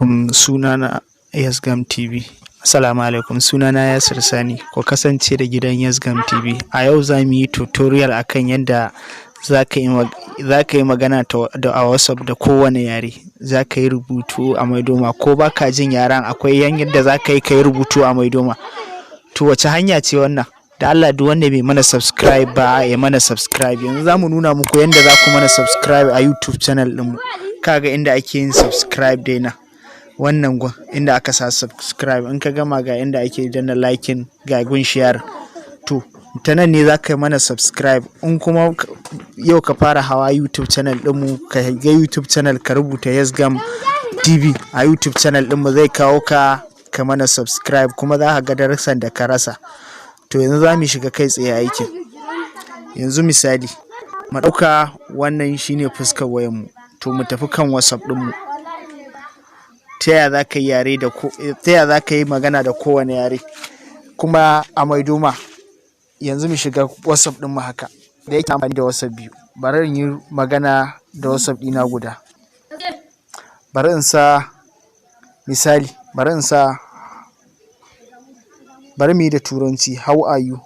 Sunana Yasgam TV. Assalamu alaikum, sunana Yasir Sani. Ku kasance da gidan Yasgam TV. A yau za mu yi tutorial akan yadda za ka yi magana a WhatsApp da kowane yare. Za ka yi rubutu a maidoma ko ba ka jin yaran, akwai yadda za ka yi rubutu a maidoma. To wace hanya ce wannan? Da Allah duk wanda bai mana subscribe ba ya mana subscribe. Yanzu za mu nuna muku yadda za ku mana subscribe a YouTube channel ɗinmu. Kaga inda ake yin subscribe dai na. Wannan gun inda aka sa subscribe, in ka gama ga inda ake danna liking ga gun share. To ta nan ne za ka yi mana subscribe. In kuma yau ka fara hawa YouTube channel ɗinmu, ka ga YouTube channel ka rubuta Yasgam TV a YouTube channel ɗinmu, zai kawo ka mana subscribe, kuma za ka ga darasan da ka rasa. To yanzu za mu shiga kai tsaye aikin. Yanzu misali mu ɗauka wannan shine fuskar wayanmu, to mu tafi kan WhatsApp ɗinmu. Ta yaya za ka yi magana da kowane yare kuma a maidoma? Yanzu mu shiga WhatsApp ɗinmu haka, da yake amfani da WhatsApp biyu. Bari in yi magana da WhatsApp ɗina guda. Bari in sa misali, bari mu yi da turanci. How are you?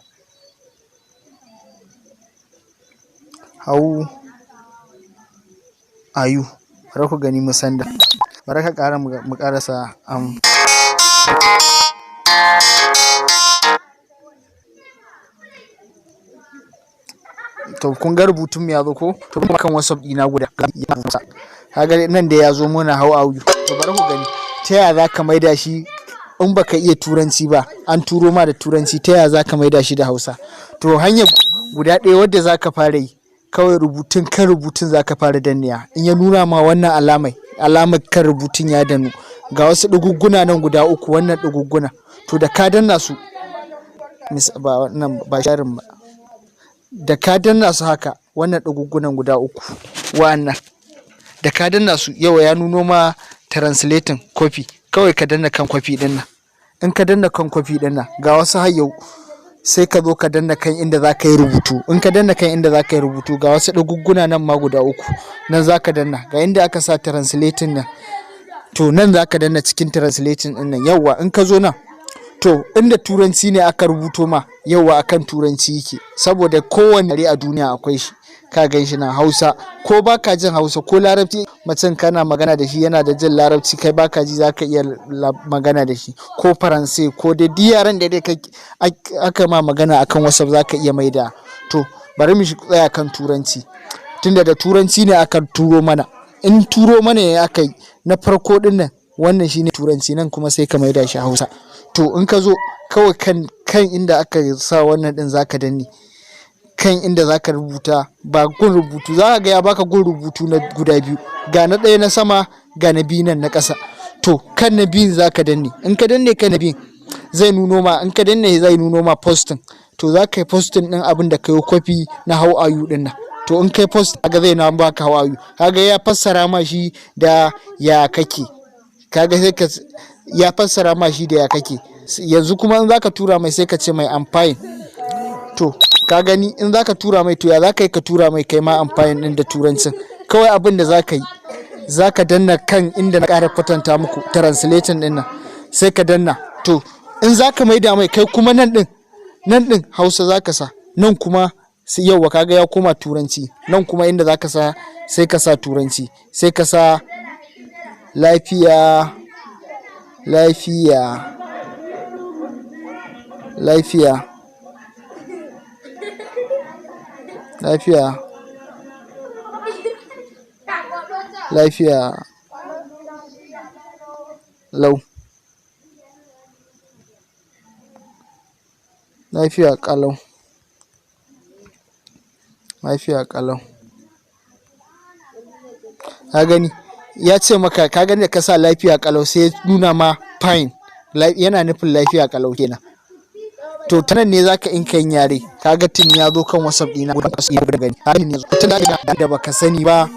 How are you? Bari ku gani mu sanda. Bari ka ƙara mu ƙarasa to kun ga rubutun mu ya zo ko? To kuma kan WhatsApp ɗina guda. Kaga nan da ya zo muna how are you. To bari ku gani ta yaya za ka maida shi. In baka iya turanci ba, an turo ma da turanci, ta yaya za ka maida shi da Hausa? To hanyar guda ɗaya wadda za ka fara yi, kawai kan rubutun za ka fara danniya. In ya nuna ma wannan alamar kan rubutun ya danu, ga wasu ɗigugguna nan guda uku, wannan ɗigugguna. To da ka danna su, ba sharin ba, da ka danna su haka, wannan ɗiguggunan guda uku, wa'annan da ka danna su, yawa ya nuno ma translating copy. Kawai ka danna kan kwafi ɗin nan. In ka danna kan kwafi ɗin nan, ga wasu hayyau, sai ka zo ka danna kan inda za ka yi rubutu. In ka danna kan inda za ka yi rubutu, ga wasu ɗigugguna nan ma guda uku, nan za ka danna. Ga inda aka sa translating nan, to nan za ka danna cikin translating ɗin nan. Yawwa in ka zo nan, to inda turanci ne aka rubuto ma, yawwa akan turanci yake, saboda kowane yare a duniya akwai shi. Ka gan shi nan Hausa, ko baka jin Hausa ko Larabci, mutum kana magana da shi yana da jin Larabci, kai baka ji, za ka iya magana da shi, ko Faransai ko dai yaran da dai aka ma magana akan WhatsApp za ka iya maida. To bari mu tsaya kan turanci, tunda da turanci ne aka turo mana. In turo mana ne aka yi na farko din nan, wannan shine turanci, nan kuma sai ka maida shi Hausa. To in ka zo kawai kan inda aka sa wannan din za ka danne kan inda za ka rubuta, ba gun rubutu za ka ga ya baka gun rubutu na guda biyu, ga na ɗaya na sama, ga na biyu nan na ƙasa. To kan na biyun za ka danne. In ka danne kan na biyun, zai nuno ma, in ka danne zai nuno ma posting. To za ka yi posting ɗin abin da ka yi kwafi na how are you ɗin nan. To in kai post, kaga zai na baka how are you. Kaga ya fassara ma shi da ya kake. Kaga sai ya fassara ma shi da ya kake. Yanzu kuma in za ka tura mai, sai ka ce mai I'm fine. To ka gani, in za ka tura mai, to ya za ka yi ka tura mai kai ma amfani ɗin da turancin. Kawai abin da za ka yi, za ka danna kan inda na ƙara kwatanta muku translating ɗin nan, sai ka danna. To in za ka maida mai, kai kuma nan ɗin Hausa za ka sa, nan kuma yauwa kaga ya koma turanci, nan kuma inda za ka sa, sai ka sa turanci, sai ka sa lafiya lau, lafiya ƙalau. Ka gani ya ce maka, ka gani da ka sa lafiya ƙalau, sai ya nuna ma fine, yana nufin lafiya ƙalau kenan. To ta nan ne za ka inka yin yare. Kaga tun ya zo kan WhatsApp ɗina da gani. Tun da baka sani ba,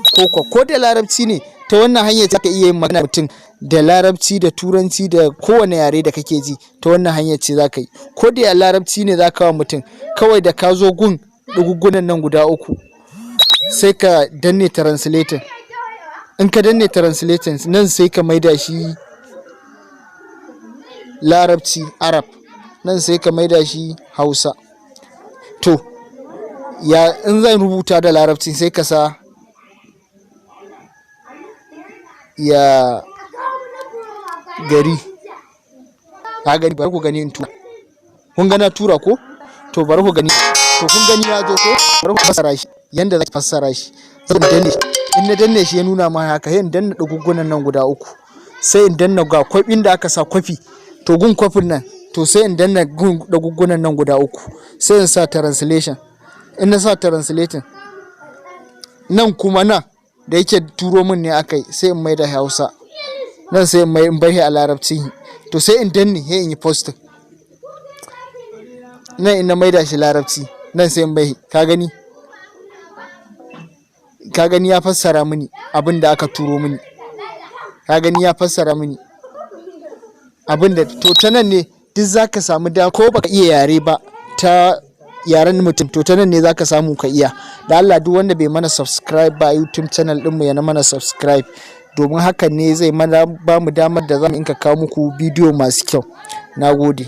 ko da Larabci ne, ta wannan hanyar za ka iya yin magana mutum da Larabci da Turanci da kowane yare da kake ji. Ta wannan hanyar ce za ka yi. Ko da Larabci ne za ka wa mutum, kawai da ka zo gun ɗigugunan nan guda uku, sai ka danne translating. in ka danne translating nan sai ka maida shi larabci arab, nan sai ka maida shi hausa. To ya in zan rubuta da larabci sai ka sa ya gari, ka gani, bari ku gani in tura. Kun ga na tura ko? To bari ku gani, to kun gani ya zo ko? Bari ku fassara shi yanda zaki fassara shi. Zan danne shi, in na danne shi ya nuna ma haka, sai in danna duguggunan nan guda uku, sai in danna ga kwafin da aka sa kwafi, to gun kwafin nan, to sai in danna gun duguggunan nan guda uku, sai in sa translation. In na sa translating nan kuma nan da yake turo min ne akai, sai in maida hausa, nan sai in bai a larabci, to sai in danne, sai in yi posting nan, in na maida shi larabci nan sai in bai. Ka gani, ka gani ya fassara mini abin da aka turo mini, ka gani ya fassara mini abin da, to ta nan ne duk zaka samu da, ko baka iya yare ba ta yaren mutum, to ta nan ne zaka samu ka iya. Da Allah duk wanda bai mana subscribe ba a YouTube channel din mu ya na mana subscribe, domin hakan ne zai mana ba mu damar da zamu inka kawo muku bidiyo masu kyau. Nagode.